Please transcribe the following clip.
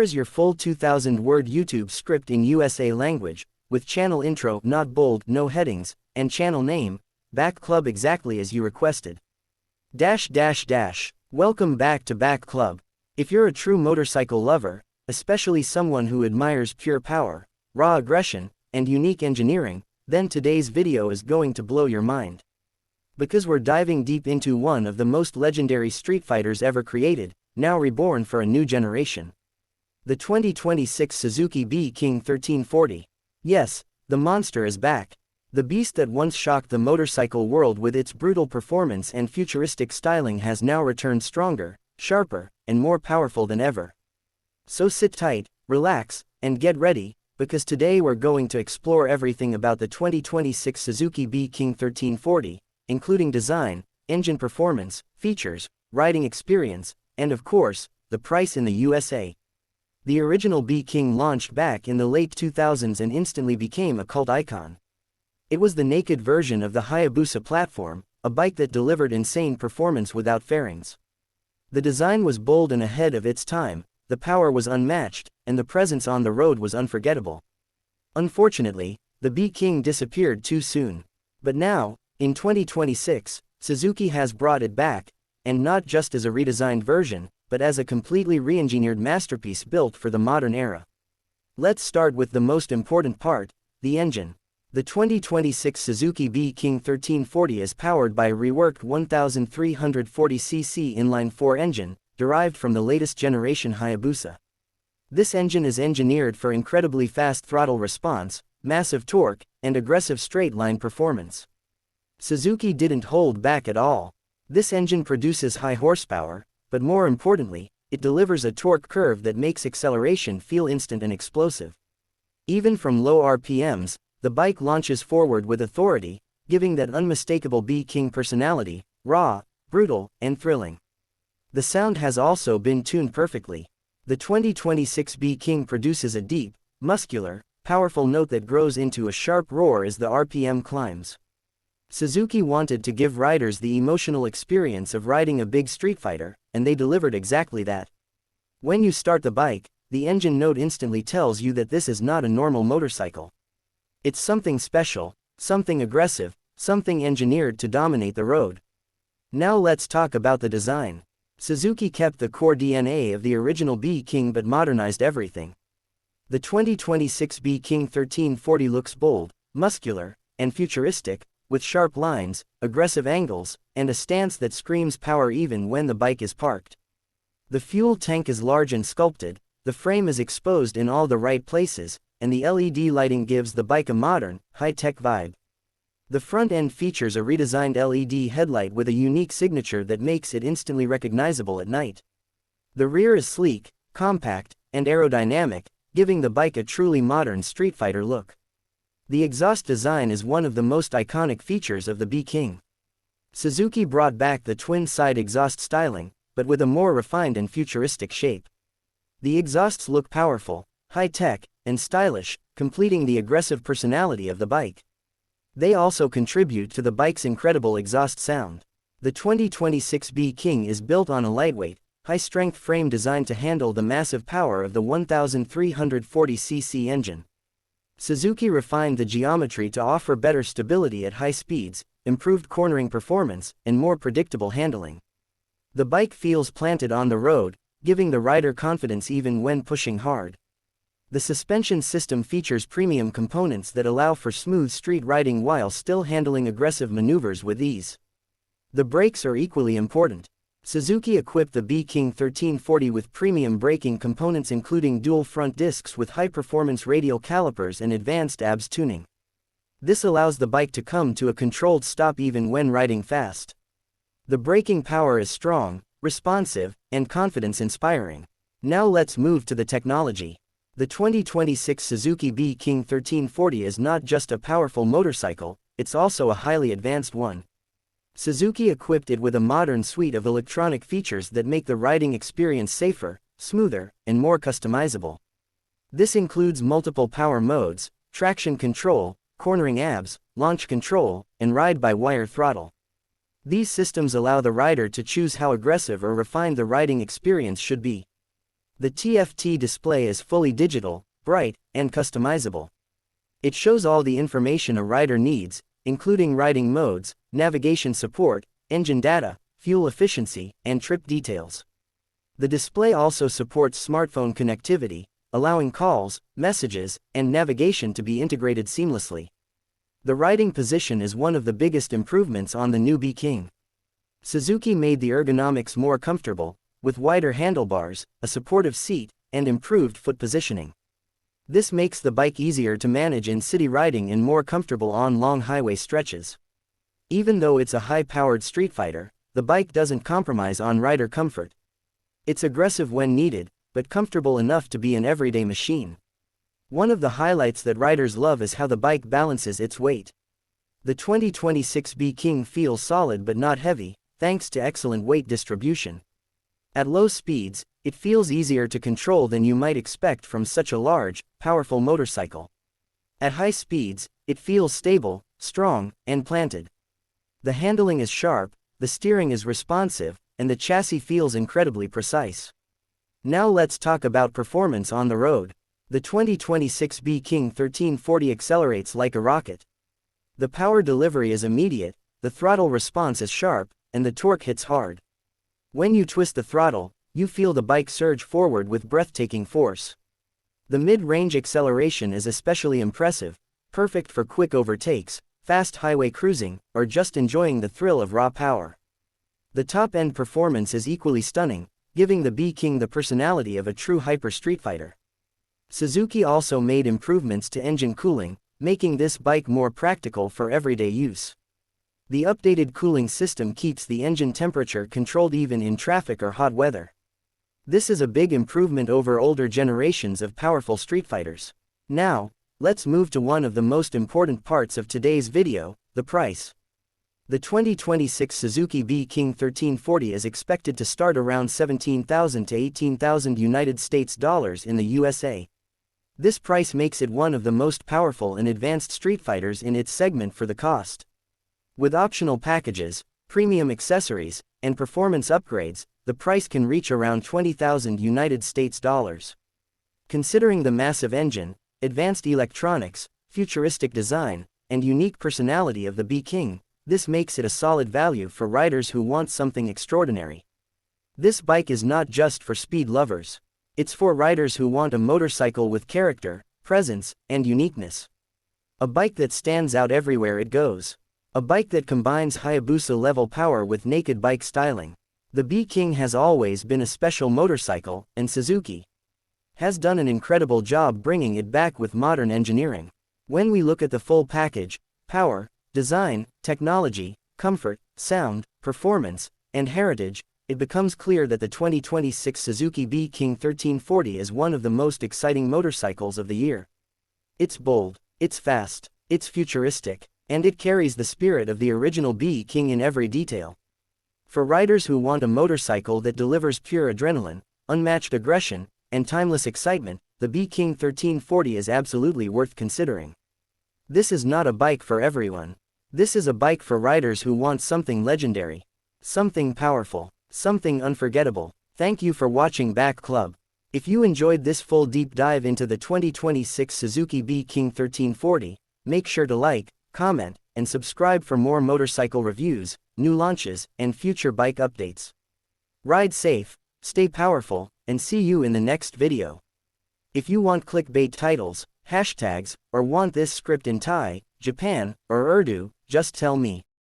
is your full 2,000-word YouTube script in USA language, with channel intro not bold, no headings, and channel name, Back Club exactly as you requested. Welcome back to Back Club. If you're a true motorcycle lover, especially someone who admires pure power, raw aggression, and unique engineering, then today's video is going to blow your mind. Because we're diving deep into one of the most legendary street fighters ever created, now reborn for a new generation. The 2026 Suzuki B-King 1340. Yes, the monster is back. The beast that once shocked the motorcycle world with its brutal performance and futuristic styling has now returned stronger, sharper, and more powerful than ever. So sit tight, relax, and get ready, because today we're going to explore everything about the 2026 Suzuki B-King 1340, including design, engine performance, features, riding experience, and of course, the price in the USA. The original B-King launched back in the late 2000s and instantly became a cult icon. It was the naked version of the Hayabusa platform, a bike that delivered insane performance without fairings. The design was bold and ahead of its time, the power was unmatched, and the presence on the road was unforgettable. Unfortunately, the B-King disappeared too soon. But now, in 2026, Suzuki has brought it back, and not just as a redesigned version, but as a completely re-engineered masterpiece built for the modern era. Let's start with the most important part, the engine. The 2026 Suzuki B-King 1340 is powered by a reworked 1340cc inline-4 engine, derived from the latest generation Hayabusa. This engine is engineered for incredibly fast throttle response, massive torque, and aggressive straight-line performance. Suzuki didn't hold back at all. This engine produces high horsepower, but more importantly, it delivers a torque curve that makes acceleration feel instant and explosive. Even from low RPMs, the bike launches forward with authority, giving that unmistakable B-King personality, raw, brutal, and thrilling. The sound has also been tuned perfectly. The 2026 B-King produces a deep, muscular, powerful note that grows into a sharp roar as the RPM climbs. Suzuki wanted to give riders the emotional experience of riding a big street fighter, and they delivered exactly that. When you start the bike, the engine note instantly tells you that this is not a normal motorcycle. It's something special, something aggressive, something engineered to dominate the road. Now let's talk about the design. Suzuki kept the core DNA of the original B-King but modernized everything. The 2026 B-King 1340 looks bold, muscular, and futuristic, with sharp lines, aggressive angles, and a stance that screams power even when the bike is parked. The fuel tank is large and sculpted, the frame is exposed in all the right places, and the LED lighting gives the bike a modern, high-tech vibe. The front end features a redesigned LED headlight with a unique signature that makes it instantly recognizable at night. The rear is sleek, compact, and aerodynamic, giving the bike a truly modern street fighter look. The exhaust design is one of the most iconic features of the B-King. Suzuki brought back the twin-side exhaust styling, but with a more refined and futuristic shape. The exhausts look powerful, high-tech, and stylish, completing the aggressive personality of the bike. They also contribute to the bike's incredible exhaust sound. The 2026 B-King is built on a lightweight, high-strength frame designed to handle the massive power of the 1340cc engine. Suzuki refined the geometry to offer better stability at high speeds, improved cornering performance, and more predictable handling. The bike feels planted on the road, giving the rider confidence even when pushing hard. The suspension system features premium components that allow for smooth street riding while still handling aggressive maneuvers with ease. The brakes are equally important. Suzuki equipped the B-King 1340 with premium braking components including dual front discs with high-performance radial calipers and advanced ABS tuning. This allows the bike to come to a controlled stop even when riding fast. The braking power is strong, responsive, and confidence-inspiring. Now let's move to the technology. The 2026 Suzuki B-King 1340 is not just a powerful motorcycle, it's also a highly advanced one. Suzuki equipped it with a modern suite of electronic features that make the riding experience safer, smoother, and more customizable. This includes multiple power modes, traction control, cornering ABS, launch control, and ride-by-wire throttle. These systems allow the rider to choose how aggressive or refined the riding experience should be. The TFT display is fully digital, bright, and customizable. It shows all the information a rider needs, including riding modes, navigation support, engine data, fuel efficiency, and trip details. The display also supports smartphone connectivity, allowing calls, messages, and navigation to be integrated seamlessly. The riding position is one of the biggest improvements on the new B-King. Suzuki made the ergonomics more comfortable, with wider handlebars, a supportive seat, and improved foot positioning. This makes the bike easier to manage in city riding and more comfortable on long highway stretches. Even though it's a high-powered Streetfighter, the bike doesn't compromise on rider comfort. It's aggressive when needed, but comfortable enough to be an everyday machine. One of the highlights that riders love is how the bike balances its weight. The 2026 B-King feels solid but not heavy, thanks to excellent weight distribution. At low speeds, it feels easier to control than you might expect from such a large, powerful motorcycle. At high speeds, it feels stable, strong, and planted. The handling is sharp, the steering is responsive, and the chassis feels incredibly precise. Now let's talk about performance on the road. The 2026 B-King 1340 accelerates like a rocket. The power delivery is immediate, the throttle response is sharp, and the torque hits hard. When you twist the throttle, you feel the bike surge forward with breathtaking force. The mid-range acceleration is especially impressive, perfect for quick overtakes, fast highway cruising, or just enjoying the thrill of raw power. The top-end performance is equally stunning, giving the B-King the personality of a true hyper Streetfighter. Suzuki also made improvements to engine cooling, making this bike more practical for everyday use. The updated cooling system keeps the engine temperature controlled even in traffic or hot weather. This is a big improvement over older generations of powerful Streetfighters. Now, let's move to one of the most important parts of today's video, the price. The 2026 Suzuki B-King 1340 is expected to start around $17,000 to $18,000 United States dollars in the USA. This price makes it one of the most powerful and advanced Streetfighters in its segment for the cost. With optional packages, premium accessories, and performance upgrades, the price can reach around $20,000 United States dollars. Considering the massive engine, advanced electronics, futuristic design, and unique personality of the B-King, this makes it a solid value for riders who want something extraordinary. This bike is not just for speed lovers. It's for riders who want a motorcycle with character, presence, and uniqueness. A bike that stands out everywhere it goes. A bike that combines Hayabusa-level power with naked bike styling. The B-King has always been a special motorcycle, and Suzuki has done an incredible job bringing it back with modern engineering. When we look at the full package, power, design, technology, comfort, sound, performance, and heritage, it becomes clear that the 2026 Suzuki B-King 1340 is one of the most exciting motorcycles of the year. It's bold, it's fast, it's futuristic, and it carries the spirit of the original B-King in every detail. For riders who want a motorcycle that delivers pure adrenaline, unmatched aggression, and timeless excitement, the B-King 1340 is absolutely worth considering. This is not a bike for everyone. This is a bike for riders who want something legendary, something powerful, something unforgettable. Thank you for watching Back Club. If you enjoyed this full deep dive into the 2026 Suzuki B-King 1340, make sure to like, comment, and subscribe for more motorcycle reviews, new launches, and future bike updates. Ride safe, stay powerful, and see you in the next video. If you want clickbait titles, hashtags, or want this script in Thai, Japan, or Urdu, just tell me.